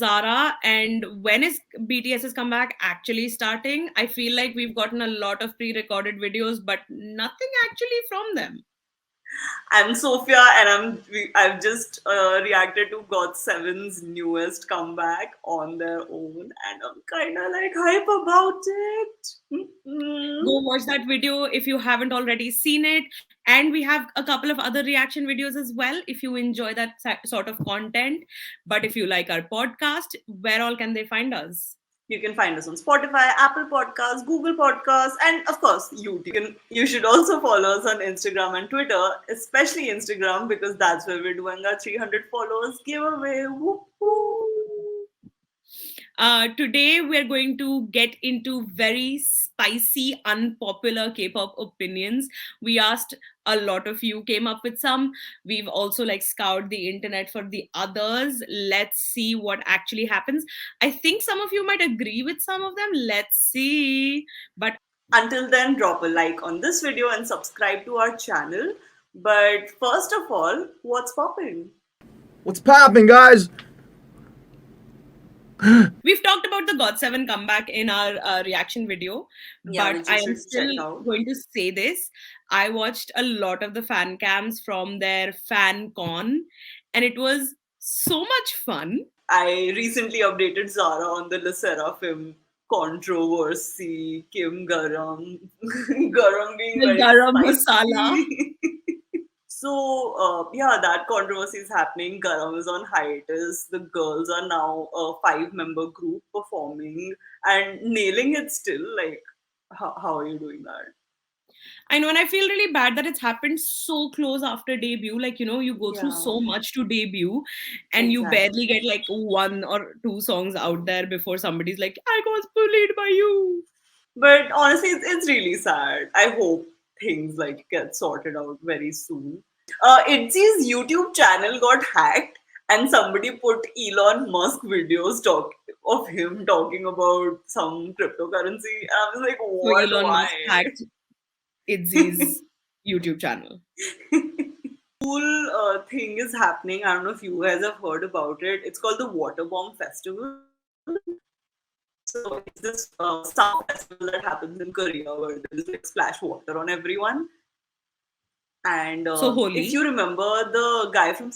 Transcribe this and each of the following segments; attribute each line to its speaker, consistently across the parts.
Speaker 1: Zara, and when is BTS's comeback actually starting? I feel like we've gotten a lot of pre-recorded videos, but nothing actually from them.
Speaker 2: I'm Sophia, and I've just reacted to GOT7's newest comeback on their own, and I'm kind of like hype about it.
Speaker 1: Go watch that video if you haven't already seen it. And we have a couple of other reaction videos as well if you enjoy that sort of content. But if you like our podcast, where all can they find us?
Speaker 2: You can find us on Spotify, Apple Podcasts, Google Podcasts, and of course YouTube. You should also follow us on Instagram and Twitter, especially Instagram because that's where we're doing our 300 followers giveaway. Whoop, whoop.
Speaker 1: Today, we're going to get into very spicy, unpopular K-pop opinions. We asked a lot of you, came up with some. We've also like scoured the internet for the others. Let's see what actually happens. I think some of you might agree with some of them. Let's see. But
Speaker 2: Until then, drop a like on this video and subscribe to our channel. But first of all, what's popping?
Speaker 3: What's poppin', guys?
Speaker 1: we've talked about the GOT7 comeback in our reaction video,
Speaker 2: Yeah,
Speaker 1: but
Speaker 2: which
Speaker 1: I
Speaker 2: you
Speaker 1: am
Speaker 2: should check
Speaker 1: still
Speaker 2: out.
Speaker 1: going to say this. I watched a lot of the fan cams from their fan con, and it was so much fun.
Speaker 2: I recently updated Zara on the Sserafim controversy. Kim Garam, Garam being
Speaker 1: The
Speaker 2: very
Speaker 1: garam masala.
Speaker 2: spicy. So yeah, that controversy is happening. Garam is on hiatus. The girls are now a five-member group performing and nailing it still. Like, how are you doing that?
Speaker 1: I know, and I feel really bad that it's happened so close after debut. Like, you go through
Speaker 2: Yeah,
Speaker 1: so much to debut, and you barely
Speaker 2: exactly.
Speaker 1: get like one or two songs out there before somebody's like, I was bullied by you.
Speaker 2: But honestly, it's really sad. I hope things like get sorted out very soon. ITZY's YouTube channel got hacked, and somebody put Elon Musk videos of him talking about some cryptocurrency. I was like,
Speaker 1: So
Speaker 2: what?
Speaker 1: Elon
Speaker 2: Why?
Speaker 1: Musk hacked ITZY's YouTube channel.
Speaker 2: Cool thing is happening. I don't know if you guys have heard about it. It's called the Water Bomb Festival. So it's this summer festival that happens in Korea where there's like splash water on everyone. And
Speaker 1: So
Speaker 2: if
Speaker 1: holy.
Speaker 2: you remember the guy from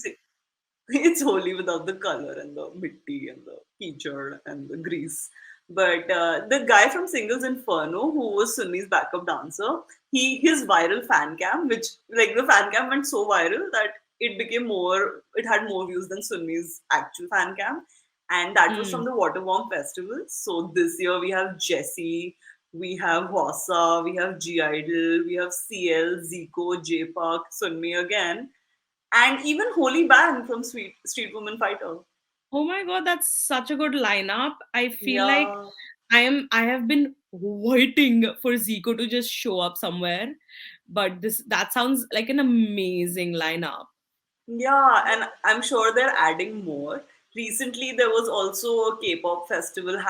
Speaker 2: it's holy without the color and the mitti and the feature and the grease. But the guy from Singles Inferno, who was Sunni's backup dancer, his viral fan cam, which like the fan cam went so viral that it had more views than Sunni's actual fan cam, and that was from
Speaker 1: Mm.
Speaker 2: the Waterworm Festival. So this year we have Jessie, we have Wassa, we have G Idol, we have CL, Zico, J Park, Sunmi again, and even Holy Bang from Street Woman Fighter.
Speaker 1: Oh my god, that's such a good lineup. I feel like
Speaker 2: Yeah,
Speaker 1: I have been waiting for Zico to just show up somewhere. But this that sounds like an amazing lineup.
Speaker 2: yeah, and I'm sure they're adding more. Recently, there was also a K-pop festival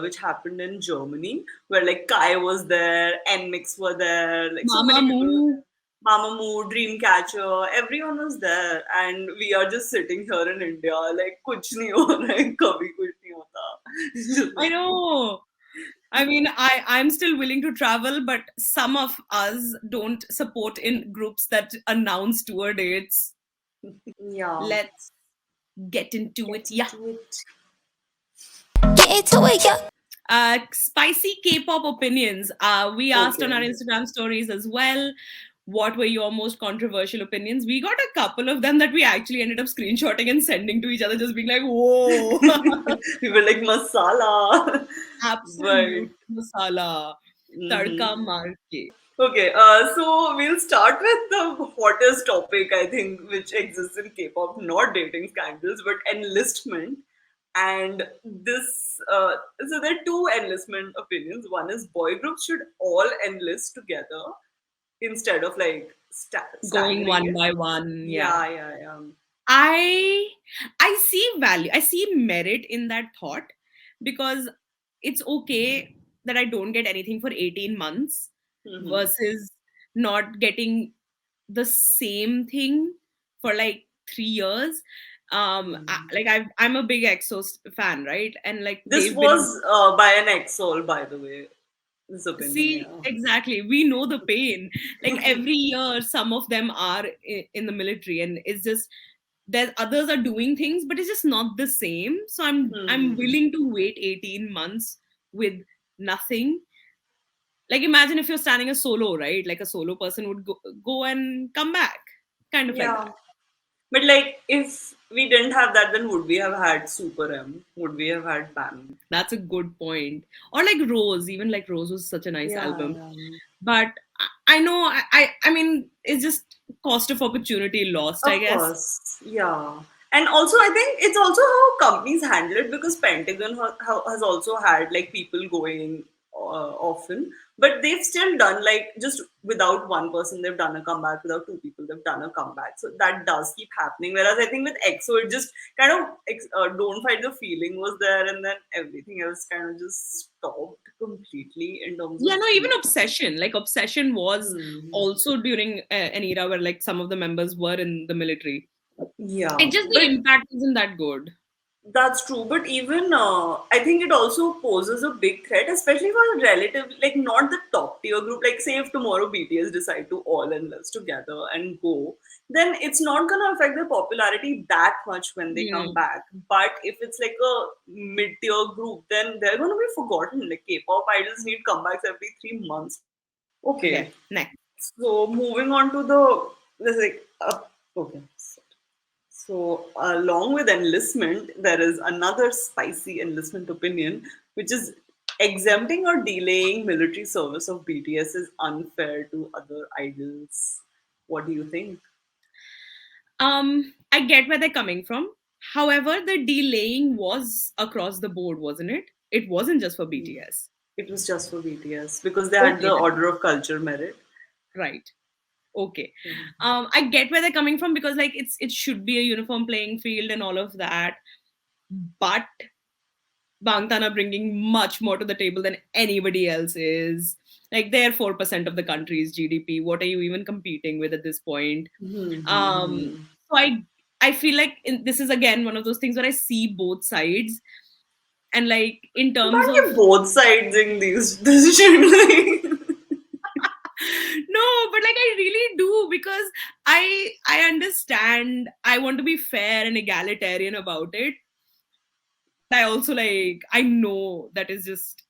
Speaker 2: which happened in Germany, where like Kai was there, NMIX were there, like so many people were there.
Speaker 1: Mamamoo.
Speaker 2: Mamamoo, Dreamcatcher, everyone was there, and we are just sitting here in India, like kuch nahi ho raha hai, kabhi kuch nahi hota. Just
Speaker 1: I
Speaker 2: like,
Speaker 1: know. I mean, I'm still willing to travel, but some of us don't support in groups that announce tour dates.
Speaker 2: yeah,
Speaker 1: Let's get into it.
Speaker 2: get
Speaker 1: Yeah.
Speaker 2: into it.
Speaker 4: Get into it, yeah.
Speaker 1: Spicy K-pop opinions. We asked on our
Speaker 2: Okay.
Speaker 1: Instagram stories as well. What were your most controversial opinions? We got a couple of them that we actually ended up screenshotting and sending to each other, just being like, "Whoa,
Speaker 2: We were like masala, but.
Speaker 1: absolute masala, tadka
Speaker 2: Mhm.
Speaker 1: maar ke."
Speaker 2: Okay, so we'll start with the hottest topic, I think, which exists in K-pop, not dating scandals, but enlistment. And so there are two enlistment opinions. One is boy groups should all enlist together instead of like
Speaker 1: Going
Speaker 2: staggering
Speaker 1: one
Speaker 2: it.
Speaker 1: by one. Yeah,
Speaker 2: Yeah, yeah, yeah.
Speaker 1: I I see value. I see merit in that thought because it's okay that I don't get anything for 18 months
Speaker 2: Mm-hmm.
Speaker 1: versus not getting the same thing for like 3 years. I'm a big EXO fan, right? And like
Speaker 2: This
Speaker 1: they've been.
Speaker 2: was by an ex-soul, by the way. This opinion,
Speaker 1: See,
Speaker 2: yeah.
Speaker 1: exactly. We know the pain. Like every year, some of them are in the military, and it's just that others are doing things, but it's just not the same. So I'm
Speaker 2: Hmm.
Speaker 1: willing to wait 18 months with nothing. Like imagine if you're standing a solo, right? Like a solo person would go and come back, kind of like
Speaker 2: Yeah.
Speaker 1: that.
Speaker 2: But like, if we didn't have that, then would we have had Super M? Would we have had Bam?
Speaker 1: That's a good point. Or like Rose, even like Rose was such a nice
Speaker 2: Yeah,
Speaker 1: album.
Speaker 2: yeah.
Speaker 1: But I know, I mean, it's just cost of opportunity lost, I
Speaker 2: Of
Speaker 1: guess.
Speaker 2: course, yeah. And also, I think it's also how companies handle it because Pentagon has also had like people going often, but they've still done like just without one person, they've done a comeback. Without two people, they've done a comeback. So that does keep happening. Whereas I think with EXO, it just kind of Don't Fight the Feeling was there, and then everything else kind of just stopped completely in terms of.
Speaker 1: Yeah, no, even Obsession. Like Obsession was
Speaker 2: Hmm.
Speaker 1: also during an era where like some of the members were in the military.
Speaker 2: Yeah,
Speaker 1: It just the
Speaker 2: but
Speaker 1: impact isn't that good.
Speaker 2: that's true, but even I think it also poses a big threat, especially for a relative, like not the top tier group. Like, say if tomorrow BTS decide to all enlist together and go, then it's not gonna affect their popularity that much when they come
Speaker 1: Hmm.
Speaker 2: back. But if it's like a mid tier group, then they're gonna be forgotten. Like K-pop idols need comebacks every 3 months. Okay,
Speaker 1: Okay, next.
Speaker 2: so moving on to the there's like okay. So, along with enlistment, there is another spicy enlistment opinion, which is exempting or delaying military service of BTS is unfair to other idols. What do you think?
Speaker 1: I get where they're coming from. However, the delaying was across the board, wasn't it? It wasn't just for BTS.
Speaker 2: It was just for BTS because they had
Speaker 1: Okay,
Speaker 2: the
Speaker 1: then.
Speaker 2: Order of Culture merit.
Speaker 1: Right. Okay. I get where they're coming from because like it should be a uniform playing field and all of that. But Bangtan are bringing much more to the table than anybody else is. Like they're 4% of the country's GDP. What are you even competing with at this point? So I feel like this is again one of those things where I see both sides, and like in
Speaker 2: You
Speaker 1: terms
Speaker 2: can't
Speaker 1: of
Speaker 2: give both sides in these decisions.
Speaker 1: no, but like I really do because I understand. I want to be fair and egalitarian about it. I also like I know that is just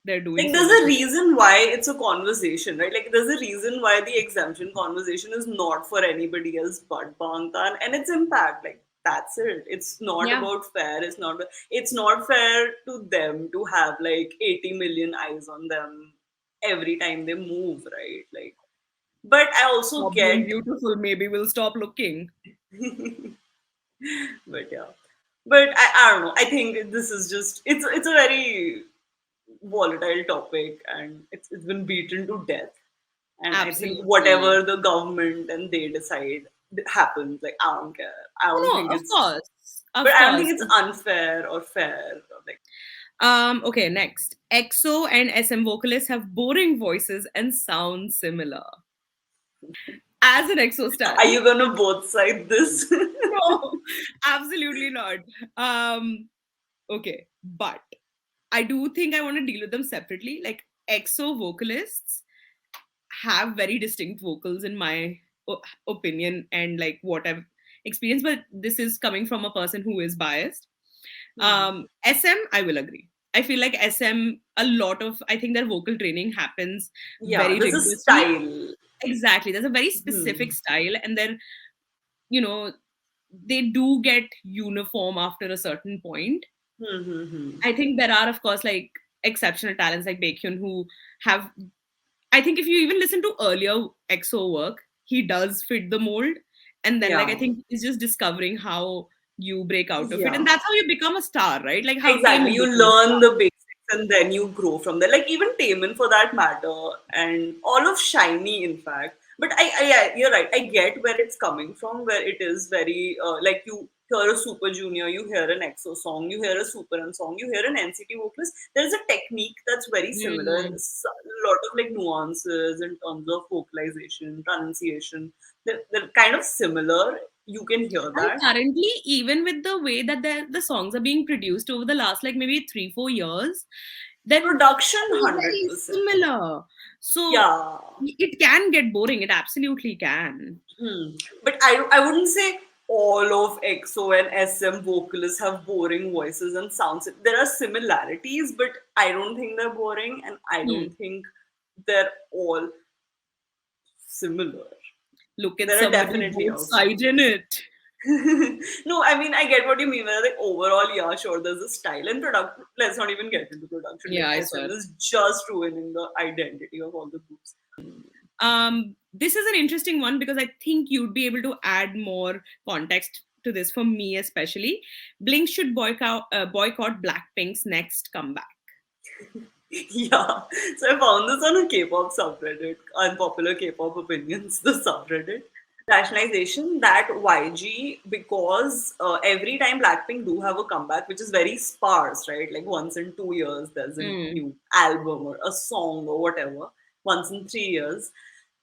Speaker 1: they're doing
Speaker 2: Like
Speaker 1: so
Speaker 2: there's
Speaker 1: much
Speaker 2: a
Speaker 1: of.
Speaker 2: reason why it's a conversation, right? Like there's a reason why the exemption conversation is not for anybody else but Bangtan and its impact. Like that's it. It's not
Speaker 1: Yeah.
Speaker 2: about fair. It's not fair to them to have like 80 million eyes on them every time they move, right? Like but I also
Speaker 1: Stop being
Speaker 2: get
Speaker 1: beautiful. Maybe we'll stop looking.
Speaker 2: but yeah. But I don't know. I think this is just it's a very volatile topic and it's been beaten to death. And I think
Speaker 1: Absolutely.
Speaker 2: whatever the government and they decide happens. Like I don't care. I don't
Speaker 1: Oh
Speaker 2: think
Speaker 1: no, of
Speaker 2: it's,
Speaker 1: course.
Speaker 2: but
Speaker 1: Of
Speaker 2: I don't think
Speaker 1: course.
Speaker 2: it's unfair or fair. Or like,
Speaker 1: Okay, next. EXO and SM vocalists have boring voices and sound similar. As an EXO
Speaker 2: are
Speaker 1: stan,
Speaker 2: you gonna both side this?
Speaker 1: no, absolutely not. Okay, but I do think I want to deal with them separately. Like EXO vocalists have very distinct vocals in my opinion and like what I've experienced, but this is coming from a person who is biased. SM, I will agree. I feel like SM, a lot of, I think their vocal training happens
Speaker 2: Yeah,
Speaker 1: very
Speaker 2: there's a
Speaker 1: rigorously.
Speaker 2: style.
Speaker 1: Exactly. There's a very
Speaker 2: Hmm.
Speaker 1: specific style, and they're, you know, they do get uniform after a certain point.
Speaker 2: Hmm. Hmm. Hmm.
Speaker 1: I think there are, of course, like exceptional talents like Baekhyun who have, I think if you even listen to earlier EXO work, he does fit the mold. And then, like, I
Speaker 2: Yeah.
Speaker 1: think he's just discovering how you break out of it. And
Speaker 2: Yeah.
Speaker 1: that's how you become a star, right? Like how
Speaker 2: Exactly.
Speaker 1: Taemin
Speaker 2: You
Speaker 1: became a
Speaker 2: learn
Speaker 1: star.
Speaker 2: the basics and then you grow from there. Like even Taemin for that matter, and all of Shiny, in fact. But yeah, you're right. I get where it's coming from, where it is very like hear a Super Junior, you hear an EXO song, you hear a Super N song, you hear an NCT vocalist, there's a technique that's very similar,
Speaker 1: Mm.
Speaker 2: a lot of like nuances in terms of vocalization, pronunciation. They're kind of similar. You can hear
Speaker 1: And
Speaker 2: that.
Speaker 1: currently, even with the way that the songs are being produced over the last like maybe 3-4 years, they're
Speaker 2: Production,
Speaker 1: very
Speaker 2: 100%.
Speaker 1: similar. So
Speaker 2: Yeah.
Speaker 1: it can get boring. It absolutely can.
Speaker 2: But I wouldn't say all of EXO and SM vocalists have boring voices and sounds. There are similarities, but I don't think they're boring, and I
Speaker 1: Hmm.
Speaker 2: don't think they're all similar.
Speaker 1: Look at
Speaker 2: There are
Speaker 1: somebody
Speaker 2: definitely
Speaker 1: both side
Speaker 2: outliers.
Speaker 1: in it.
Speaker 2: No, I mean I get what you mean. Where like overall, yeah, sure, there's a style and product. Let's not even get into production.
Speaker 1: Yeah,
Speaker 2: Like
Speaker 1: I
Speaker 2: SM
Speaker 1: swear.
Speaker 2: is just ruining the identity of all the groups.
Speaker 1: This is an interesting one because I think you'd be able to add more context to this for me, especially. Blink should boycott Blackpink's next comeback.
Speaker 2: Yeah. So I found this on a K-pop subreddit, unpopular K-pop opinions, the subreddit. Rationalization that YG, because every time Blackpink do have a comeback, which is very sparse, right? Like once in 2 years, there's a
Speaker 1: Mm.
Speaker 2: new album or a song or whatever. Once in 3 years,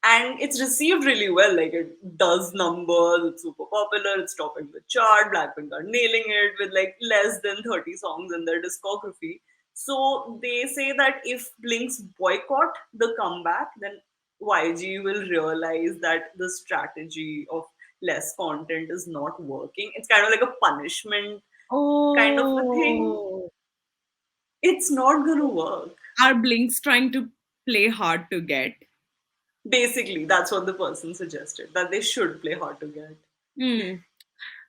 Speaker 2: and it's received really well. Like it does numbers, it's super popular, it's topping the chart. Blackpink are nailing it with like less than 30 songs in their discography. So they say that if Blinks boycott the comeback, then YG will realize that the strategy of less content is not working. It's kind of like a punishment kind of a thing.
Speaker 1: Oh,
Speaker 2: It's not gonna work.
Speaker 1: are Blinks trying to play hard to get?
Speaker 2: Basically, that's what the person suggested, that they should play hard to get.
Speaker 1: Hmm.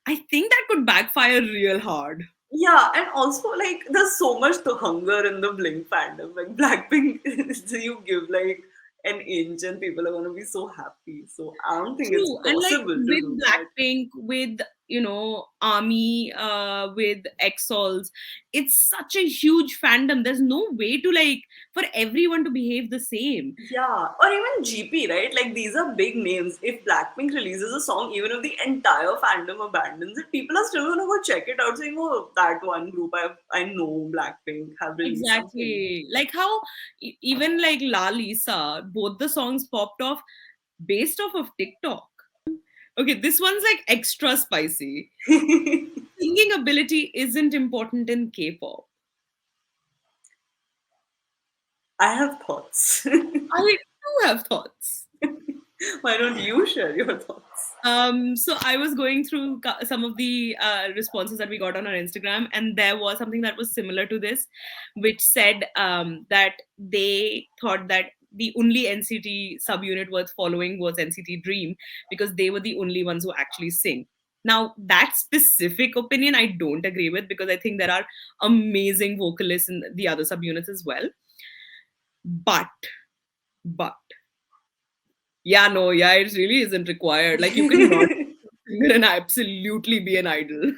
Speaker 1: I think that could backfire real hard.
Speaker 2: Yeah, and also like there's so much to hunger in the Blink fandom. Like Blackpink, so you give like an inch and people are gonna be so happy. So I don't think it's
Speaker 1: True. And like
Speaker 2: possible to
Speaker 1: with
Speaker 2: do that.
Speaker 1: Blackpink, with Army, with EXOLs, it's such a huge fandom. There's no way to like for everyone to behave the same.
Speaker 2: Yeah, or even GP, right? Like these are big names. If Blackpink releases a song, even if the entire fandom abandons it, people are still gonna go check it out, saying, "Oh, that one group I know Blackpink have released something."
Speaker 1: Exactly. Like how even like La Lisa, both the songs popped off based off of TikTok. Okay, this one's like extra spicy. Singing ability isn't important in K-pop.
Speaker 2: I have thoughts.
Speaker 1: I do have thoughts.
Speaker 2: Why don't you share your thoughts?
Speaker 1: So I was going through some of the responses that we got on our Instagram, and there was something that was similar to this, which said that they thought that the only NCT subunit worth following was NCT Dream because they were the only ones who actually sing. Now, that specific opinion I don't agree with because I think there are amazing vocalists in the other subunits as well. But, but, yeah, no, yeah, it really isn't required. Like, you can not and absolutely be an idol.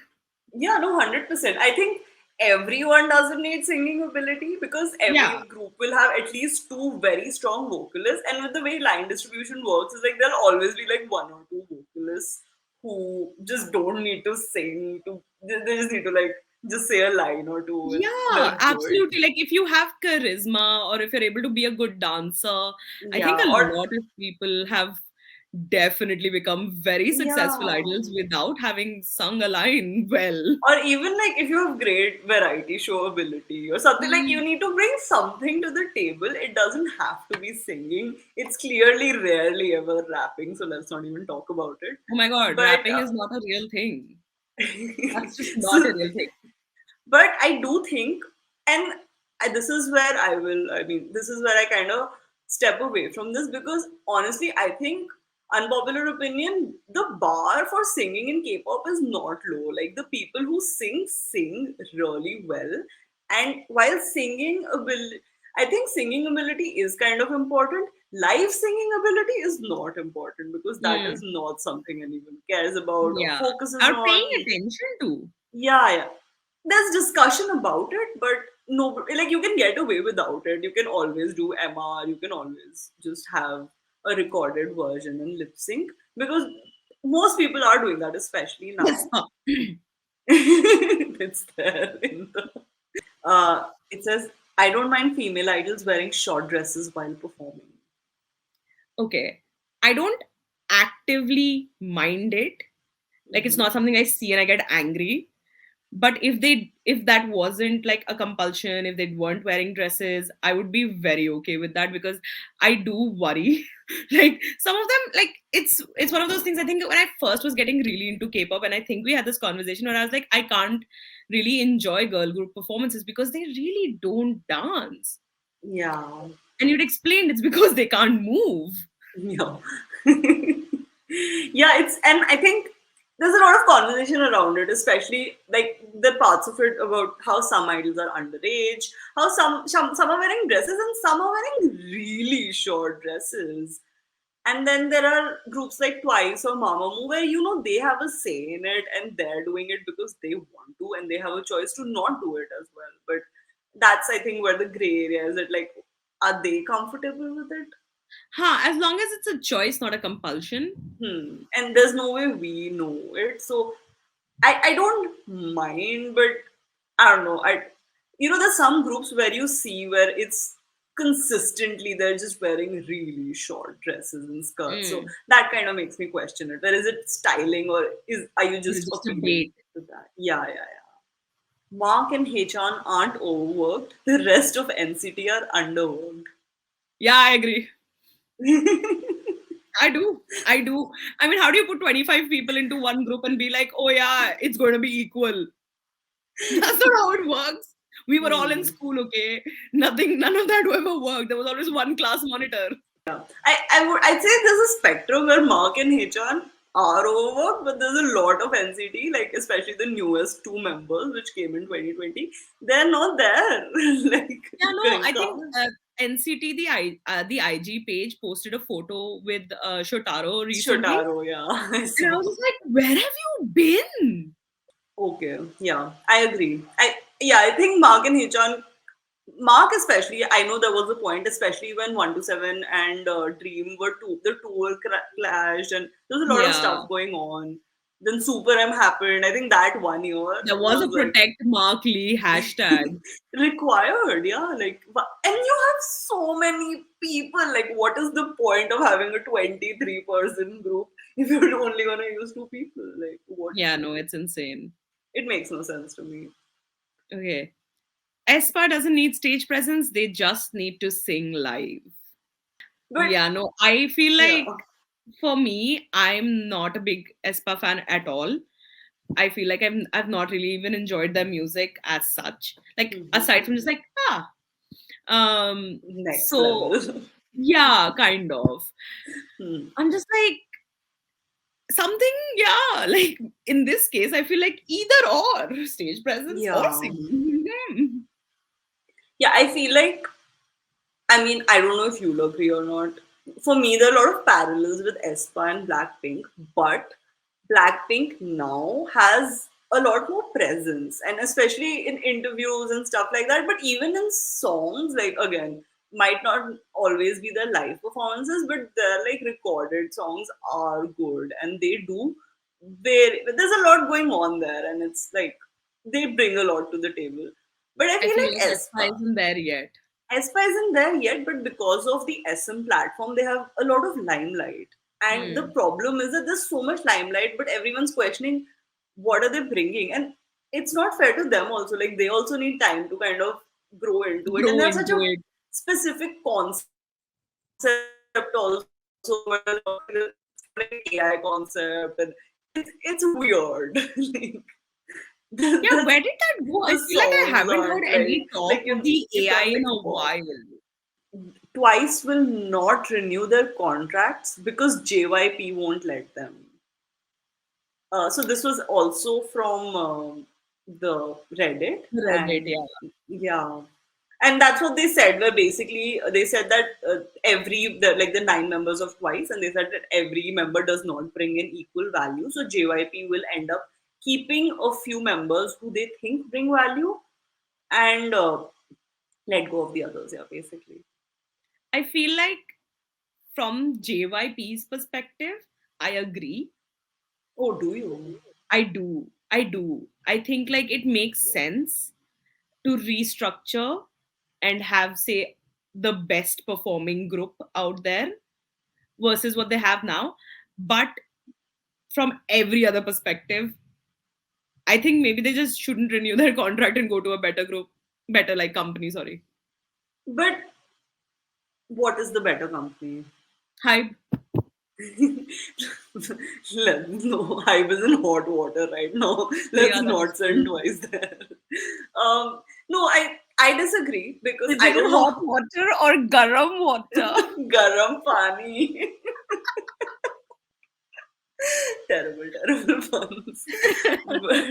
Speaker 2: Yeah, no, 100%. I think everyone doesn't need singing ability because
Speaker 1: Yeah,
Speaker 2: every group will have at least two very strong vocalists. And with the way line distribution works, is like there'll always be like one or two vocalists who just don't need to sing. They just need to like just say a line or two and
Speaker 1: yeah,
Speaker 2: they're good.
Speaker 1: absolutely. Like if you have charisma or if you're able to be a good dancer, I think
Speaker 2: Yeah,
Speaker 1: a
Speaker 2: or
Speaker 1: lot of people have definitely become very successful
Speaker 2: yeah.
Speaker 1: idols without having sung a line well.
Speaker 2: Or even like if you have great variety show ability or something, like you need to bring something to the table. It doesn't have to be singing. It's clearly rarely ever rapping, so let's not even talk about it.
Speaker 1: Oh my god,
Speaker 2: But
Speaker 1: rapping is not a real thing. That's just not a
Speaker 2: so,
Speaker 1: real thing.
Speaker 2: but I do think, and this is where I mean, this is where I kind of step away from this because honestly, I think, unpopular opinion, the bar for singing in K-pop is not low. Like the people who sing really well, and while singing ability, I think singing ability is kind of important. Live singing ability is not important because that
Speaker 1: Hmm.
Speaker 2: is not something anyone cares about or
Speaker 1: Yeah.
Speaker 2: focuses
Speaker 1: Are paying
Speaker 2: on.
Speaker 1: attention to.
Speaker 2: Yeah, there's discussion about it, but no, like you can get away without it. You can always do MR. You can always just have a recorded version and lip sync because most people are doing that, especially now.
Speaker 1: Yes.
Speaker 2: It's there in the. It says, I don't mind female idols wearing short dresses while performing.
Speaker 1: Okay. I don't actively mind it. Like it's not something I see and I get angry. But if that wasn't like a compulsion, if they weren't wearing dresses, I would be very okay with that because I do worry. Like some of them, like it's one of those things. I think when I first was getting really into K-pop, and I think we had this conversation where I was like, I can't really enjoy girl group performances because they really don't dance.
Speaker 2: Yeah.
Speaker 1: And you'd explained it's because they can't move.
Speaker 2: Yeah. Yeah, it's, and I think there's a lot of conversation around it, especially like the parts of it about how some idols are underage, how some are wearing dresses and some are wearing really short dresses. And then there are groups like Twice or Mamamoo where they have a say in it and they're doing it because they want to and they have a choice to not do it as well. But that's, I think, where the gray area is. That, like, are they comfortable with it?
Speaker 1: As long as it's a choice, not a compulsion.
Speaker 2: And there's no way we know it. So I don't mind, but I don't know. There's some groups where you see where it's consistently they're just wearing really short dresses and skirts. So
Speaker 1: Mm.
Speaker 2: that kind of makes me question it. Where is it styling or are you
Speaker 1: It's
Speaker 2: just
Speaker 1: just a
Speaker 2: appealing
Speaker 1: bait.
Speaker 2: to that? Yeah, yeah, yeah. Mark and Hechan aren't overworked. The rest of NCT are underworked.
Speaker 1: Yeah, I agree. I do. I do. I mean, how do you put 25 people into one group and be like, oh, yeah, it's going to be equal? That's not how it works. We were all in
Speaker 2: Hmm.
Speaker 1: school, okay? None of that ever worked. There was always one class monitor.
Speaker 2: I'd say there's a spectrum where Mark and Hechan are overworked, but there's a lot of NCT, like especially the newest two members which came in 2020. They're not there. Like
Speaker 1: Yeah, no, I think
Speaker 2: Grinka,
Speaker 1: NCT, the IG page, posted a photo with Shotaro recently.
Speaker 2: Shotaro, yeah. I
Speaker 1: And I
Speaker 2: saw.
Speaker 1: was just like, where have you been?
Speaker 2: Okay, yeah, I agree. I think Mark and Hechan, Mark especially, I know there was a point, especially when 127 and Dream the two were clashed, and there was a lot of
Speaker 1: Yeah.
Speaker 2: stuff going on. Then Super M happened. I think that 1 year
Speaker 1: There was a
Speaker 2: was like
Speaker 1: protect Mark Lee hashtag.
Speaker 2: required, yeah. Like, and you have so many people. Like, what is the point of having a 23-person group if you're only gonna use two people? Like, what?
Speaker 1: Yeah, no, it's insane.
Speaker 2: It makes no sense to me.
Speaker 1: Okay. Aespa doesn't need stage presence, they just need to sing live.
Speaker 2: But
Speaker 1: Yeah, no, I feel
Speaker 2: yeah.
Speaker 1: like for me, I'm not a big Aespa fan at all. I feel like I've not really even enjoyed their music as such. Like
Speaker 2: Mhm.
Speaker 1: aside from just like
Speaker 2: Next
Speaker 1: so
Speaker 2: level.
Speaker 1: yeah, kind of.
Speaker 2: Hmm.
Speaker 1: I'm just like something, yeah, like in this case, I feel like either or stage presence or
Speaker 2: Yeah.
Speaker 1: singing.
Speaker 2: Yeah, I feel like, I mean, I don't know if you'll agree or not. For me, there are a lot of parallels with Aespa and Blackpink, but Blackpink now has a lot more presence, and especially in interviews and stuff like that. But even in songs, like again, might not always be their live performances, but their like recorded songs are good, and they do. There's a lot going on there, and it's like they bring a lot to the table. But I
Speaker 1: I
Speaker 2: feel
Speaker 1: feel
Speaker 2: like
Speaker 1: like Aespa isn't there yet.
Speaker 2: Aespa isn't there yet, but because of the SM platform, they have a lot of limelight. And the
Speaker 1: Hmm.
Speaker 2: problem is that there's so much limelight, but everyone's questioning what are they bringing, and it's not fair to them also. Like they also need time to kind of grow into it, and
Speaker 1: Grow
Speaker 2: they have such
Speaker 1: into
Speaker 2: a
Speaker 1: it.
Speaker 2: specific concept also. Where it's like an AI concept, and it's weird. Like
Speaker 1: Yeah,
Speaker 2: the,
Speaker 1: where did that go? I
Speaker 2: the
Speaker 1: feel like I
Speaker 2: songs
Speaker 1: haven't heard
Speaker 2: aren't
Speaker 1: any
Speaker 2: like
Speaker 1: talk of the
Speaker 2: you
Speaker 1: AI
Speaker 2: can't
Speaker 1: in
Speaker 2: like
Speaker 1: a
Speaker 2: pop.
Speaker 1: while.
Speaker 2: Twice will not renew their contracts because JYP won't let them. So this was also from the Reddit,
Speaker 1: Reddit,
Speaker 2: and
Speaker 1: yeah.
Speaker 2: yeah, and that's what they said. Where basically they said that like the 9 members of Twice, and they said that every member does not bring in equal value. So JYP will end up keeping a few members who they think bring value and let go of the others. Yeah, basically.
Speaker 1: I feel like from JYP's perspective, I agree.
Speaker 2: Oh, do you?
Speaker 1: I do. I do. I think like it makes sense to restructure and have, say, the best performing group out there versus what they have now. But from every other perspective, I think maybe they just shouldn't renew their contract and go to a better group, better like company, sorry.
Speaker 2: But what is the better company?
Speaker 1: Hype.
Speaker 2: No, I was in hot water right now. Let's
Speaker 1: Yeah, that was
Speaker 2: not send
Speaker 1: true.
Speaker 2: twice there. No, I disagree because
Speaker 1: Is
Speaker 2: I
Speaker 1: it
Speaker 2: don't know.
Speaker 1: hot water or garam water?
Speaker 2: Garam pani. Terrible, terrible puns. But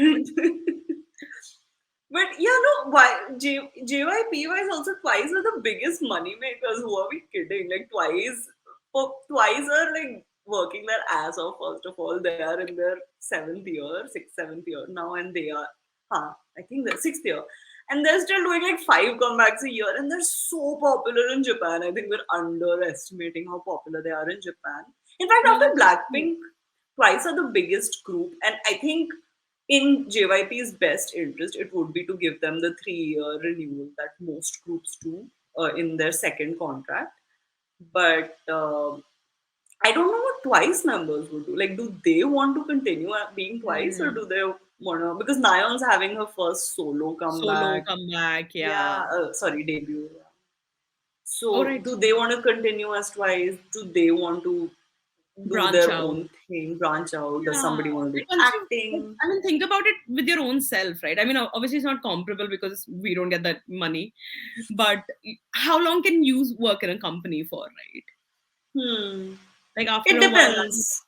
Speaker 2: but yeah, no, why JYP is also Twice are the biggest money makers. Who are we kidding? Like Twice are like working their ass off. First of all, they are in their sixth, seventh year now, and they are, I think they're sixth year, and they're still doing like 5 comebacks a year, and they're so popular in Japan. I think we're underestimating how popular they are in Japan. In fact,
Speaker 1: Yeah,
Speaker 2: after
Speaker 1: that's true.
Speaker 2: Blackpink, Twice are the biggest group, and I think in JYP's best interest, it would be to give them the 3 year renewal that most groups do in their second contract. But I don't know what Twice members would do. Like, do they want to continue being Twice, or
Speaker 1: Hmm.
Speaker 2: do they want to? Because Nayeon's having her first solo
Speaker 1: Solo
Speaker 2: comeback.
Speaker 1: comeback, yeah.
Speaker 2: Yeah, sorry, debut. Yeah.
Speaker 1: All
Speaker 2: So,
Speaker 1: right.
Speaker 2: do they want to continue as Twice? Do they want to do
Speaker 1: Branch
Speaker 2: their
Speaker 1: out.
Speaker 2: own thing, branch out? Does
Speaker 1: Yeah.
Speaker 2: somebody want to do
Speaker 1: Like once you,
Speaker 2: acting?
Speaker 1: I mean, think about it with your own self, right? I mean, obviously it's not comparable because we don't get that money, but how long can you work in a company for, right?
Speaker 2: Hmm.
Speaker 1: Like after
Speaker 2: It
Speaker 1: a while,
Speaker 2: depends.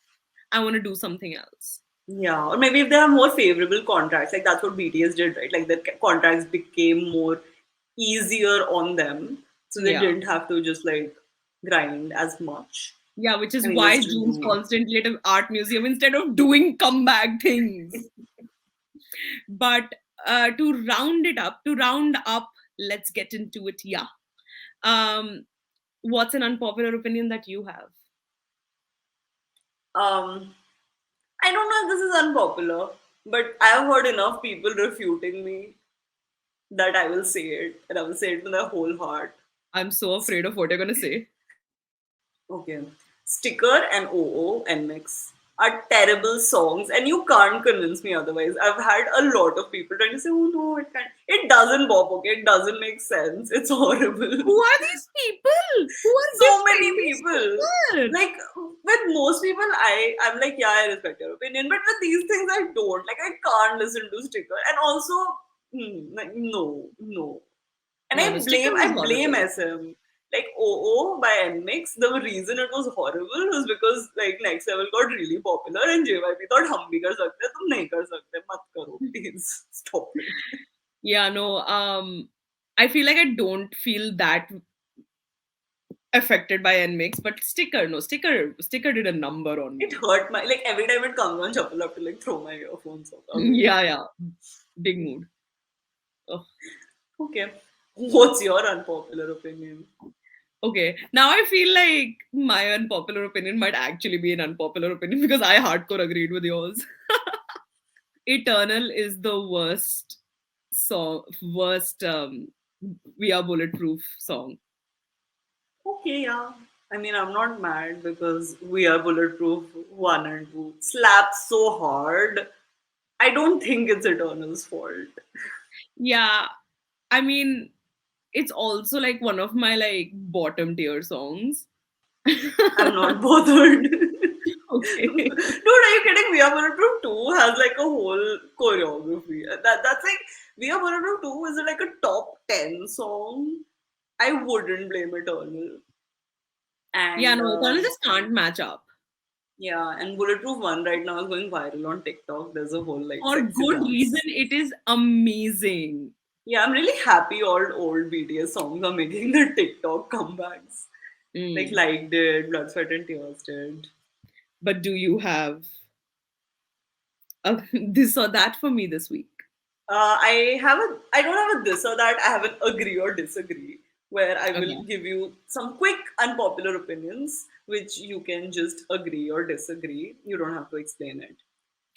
Speaker 1: I want to do something else.
Speaker 2: Yeah, or maybe if they have more favorable contracts, like that's what BTS did, right? Like their contracts became more easier on them, so they
Speaker 1: Yeah.
Speaker 2: didn't have to just like grind as much.
Speaker 1: Yeah, which
Speaker 2: I
Speaker 1: is
Speaker 2: mean, they
Speaker 1: why
Speaker 2: still
Speaker 1: June's
Speaker 2: do.
Speaker 1: constantly at an art museum instead of doing comeback things. But to round up, let's get into it. Yeah. Um, what's an unpopular opinion that you have?
Speaker 2: Um, I don't know if this is unpopular, but I have heard enough people refuting me that I will say it, and I will say it with my whole heart.
Speaker 1: I'm so afraid of what you're gonna say.
Speaker 2: Okay. Sticker and OO and Mix are terrible songs, and you can't convince me otherwise. I've had a lot of people trying to say, oh no, it can't. It doesn't bop, okay? It doesn't make sense. It's horrible.
Speaker 1: Who are these people? Who are
Speaker 2: So many
Speaker 1: defending these
Speaker 2: people.
Speaker 1: people?
Speaker 2: Like with most people, I'm like, yeah, I respect your opinion, but with these things, I don't. Like, I can't listen to Sticker, and also, like, no, no. And
Speaker 1: No, no, sticker was
Speaker 2: I blame
Speaker 1: horrible.
Speaker 2: SM. Like OO by NMIX, the reason it was horrible was because like Next Level got really popular and JYP thought हम भी कर सकते हैं तुम नहीं कर सकते मत करो please stop it.
Speaker 1: Yeah, no. I feel like I don't feel that affected by NMix, but sticker did a number on
Speaker 2: It
Speaker 1: me.
Speaker 2: hurt my like every time it comes on shuffle I have to like throw my earphones away.
Speaker 1: Yeah, yeah, big mood. Ugh.
Speaker 2: Okay, what's your unpopular opinion?
Speaker 1: Okay, now I feel like my unpopular opinion might actually be an unpopular opinion because I hardcore agreed with yours. Eternal is the worst We Are Bulletproof song.
Speaker 2: Okay, yeah. I mean, I'm not mad because we are bulletproof 1 and 2 slaps so hard. I don't think it's Eternal's fault.
Speaker 1: Yeah, I mean, it's also like one of my like bottom tier songs.
Speaker 2: I'm not bothered.
Speaker 1: Okay.
Speaker 2: Dude, are you kidding? We Are Bulletproof 2 has like a whole choreography. That's like We Are Bulletproof 2 is like a top 10 song. I wouldn't blame Eternal.
Speaker 1: Yeah,
Speaker 2: And
Speaker 1: no, Eternal just can't match up.
Speaker 2: yeah, and Bulletproof 1 right now is going viral on TikTok. There's a whole like
Speaker 1: For
Speaker 2: sexy
Speaker 1: good reason,
Speaker 2: dance.
Speaker 1: it is amazing.
Speaker 2: Yeah, I'm really happy all old BTS songs are making their TikTok comebacks. Like
Speaker 1: Mm.
Speaker 2: Light did, Blood, Sweat and Tears did.
Speaker 1: But do you have this or that for me this week?
Speaker 2: I don't have a this or that. I have an agree or disagree, where I will
Speaker 1: Okay.
Speaker 2: give you some quick unpopular opinions, which you can just agree or disagree. You don't have to explain it.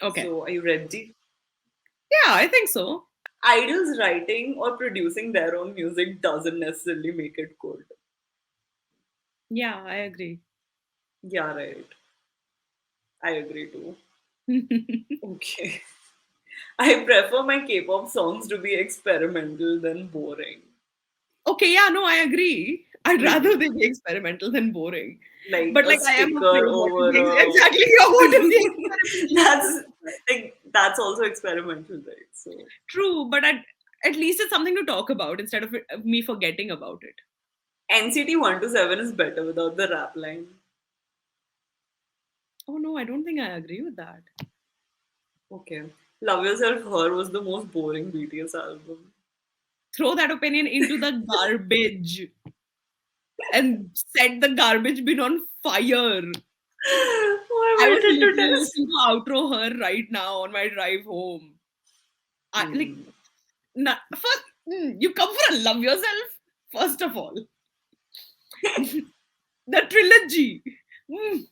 Speaker 1: Okay.
Speaker 2: So, are you ready?
Speaker 1: Yeah, I think so.
Speaker 2: Idols writing or producing their own music doesn't necessarily make it good.
Speaker 1: Yeah, I agree.
Speaker 2: Yeah, right. I agree too. Okay. I prefer my K-pop songs to be experimental than boring.
Speaker 1: Okay, yeah, no, I agree. I'd rather
Speaker 2: Hmm.
Speaker 1: they be experimental than boring.
Speaker 2: Like
Speaker 1: But
Speaker 2: a
Speaker 1: like I am
Speaker 2: sticker
Speaker 1: afraid what is
Speaker 2: over
Speaker 1: the
Speaker 2: a.
Speaker 1: exactly yeah, what is the experimental?
Speaker 2: That's like that's also experimental, right? So
Speaker 1: True, but at least it's something to talk about instead of me forgetting about it.
Speaker 2: NCT 127 is better without the rap line.
Speaker 1: Oh no, I don't think I agree with that.
Speaker 2: Okay. Love Yourself Her was the most boring BTS album.
Speaker 1: Throw that opinion into the garbage and set the garbage bin on fire.
Speaker 2: Oh,
Speaker 1: I
Speaker 2: I
Speaker 1: was
Speaker 2: waited to
Speaker 1: literally
Speaker 2: test.
Speaker 1: listening to outro her right now on my drive home. I like
Speaker 2: Hmm.
Speaker 1: first you come for a love yourself first of all. The trilogy. Mm,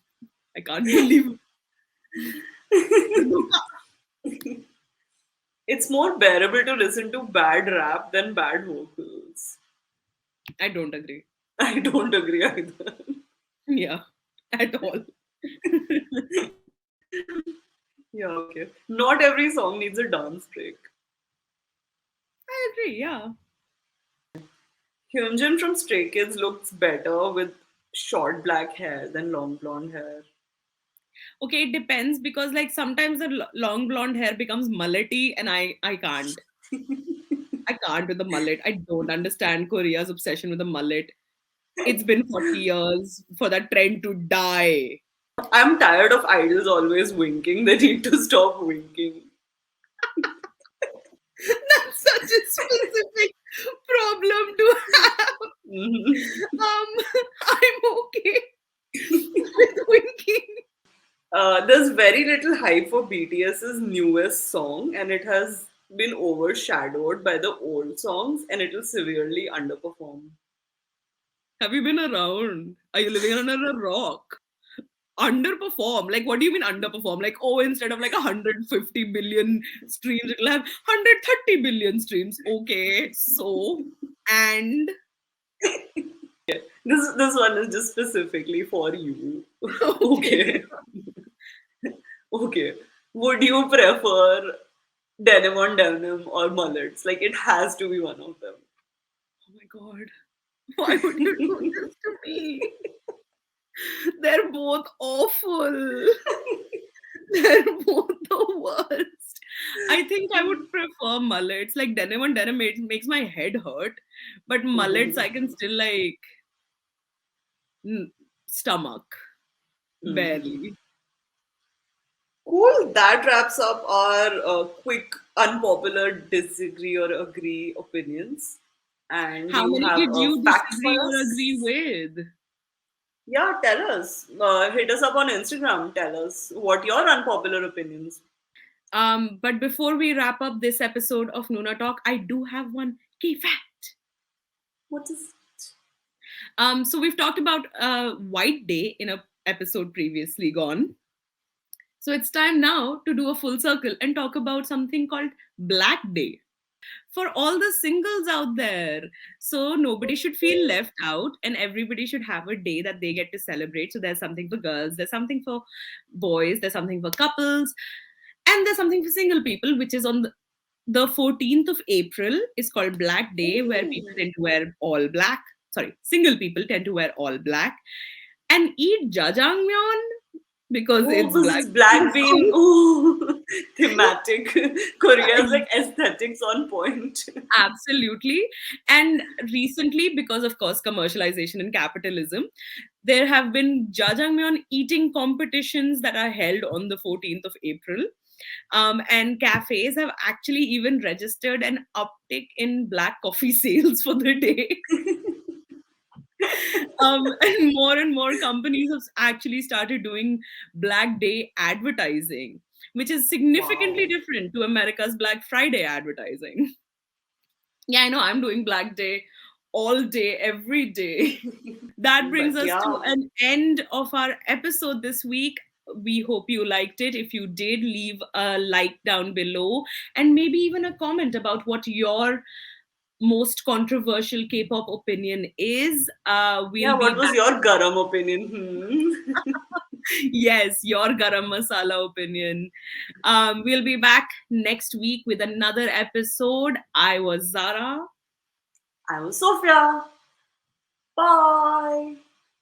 Speaker 1: I can't believe it.
Speaker 2: It's more bearable to listen to bad rap than bad vocals.
Speaker 1: I don't agree.
Speaker 2: I don't agree either.
Speaker 1: Yeah, at all.
Speaker 2: Yeah, okay. Not every song needs a dance break.
Speaker 1: I agree. Yeah.
Speaker 2: Hyunjin from Stray Kids looks better with short black hair than long blonde hair.
Speaker 1: Okay, it depends because like sometimes the long blonde hair becomes mullety, and I can't. I can't with the mullet. I don't understand Korea's obsession with the mullet. It's been 40 years for that trend to die.
Speaker 2: I'm tired of idols always winking. They need to stop winking.
Speaker 1: That's such a specific problem to have.
Speaker 2: Mhm.
Speaker 1: I'm okay with winking.
Speaker 2: There's very little hype for BTS's newest song, and it has been overshadowed by the old songs, and it will severely underperform.
Speaker 1: Have you been around? Are you living under a rock? Underperform? Like, what do you mean underperform? Like, oh, instead of like 150 billion streams, it'll have 130 billion streams. Okay, so, and
Speaker 2: This one is just specifically for you.
Speaker 1: okay.
Speaker 2: Okay, okay. Would you prefer denim on denim or mullets? Like it has to be one of them.
Speaker 1: Oh my god. Why would you do this to me? They're both awful. They're both the worst. I think I would prefer mullets. Like denim on denim makes my head hurt, but mullets I can still like stomach
Speaker 2: Mhm.
Speaker 1: barely.
Speaker 2: Cool. That wraps up our quick, unpopular disagree or agree opinions. And do
Speaker 1: How
Speaker 2: you
Speaker 1: many
Speaker 2: have
Speaker 1: did
Speaker 2: a
Speaker 1: you
Speaker 2: fact for
Speaker 1: disagree or agree
Speaker 2: us?
Speaker 1: with?
Speaker 2: Yeah, tell us. Hit us up on Instagram. Tell us what your unpopular opinions.
Speaker 1: But before we wrap up this episode of Noona Talk, I do have one key fact.
Speaker 2: What is
Speaker 1: So we've talked about White Day in a episode previously gone. So it's time now to do a full circle and talk about something called Black Day. For all the singles out there. So nobody should feel left out and everybody should have a day that they get to celebrate. So there's something for girls, there's something for boys, there's something for couples, and there's something for single people, which is on the 14th of April is called Black Day, where people
Speaker 2: Ooh.
Speaker 1: tend to wear all black. Sorry, single people tend to wear all black and eat jajangmyeon because
Speaker 2: Oh,
Speaker 1: it's
Speaker 2: because
Speaker 1: black.
Speaker 2: it's black bean. Oh, thematic. Korea's like aesthetics on point.
Speaker 1: Absolutely. And recently, because of course commercialization and capitalism, there have been jajangmyeon eating competitions that are held on the 14th of April. And cafes have actually even registered an uptick in black coffee sales for the day. And more companies have actually started doing Black Day advertising, which is significantly
Speaker 2: Wow.
Speaker 1: different to America's Black Friday advertising. Yeah, I know I'm doing Black Day all day, every day. That brings
Speaker 2: But
Speaker 1: us to
Speaker 2: yeah.
Speaker 1: an end of our episode this week. We hope you liked it. If you did, leave a like down below and maybe even a comment about what your most controversial K-pop opinion is.
Speaker 2: Yeah,
Speaker 1: We'll
Speaker 2: what
Speaker 1: be
Speaker 2: was
Speaker 1: back.
Speaker 2: your Garam opinion? Hmm.
Speaker 1: Yes, your garam masala opinion. We'll be back next week with another episode. I was Zara.
Speaker 2: I was Sophia. Bye.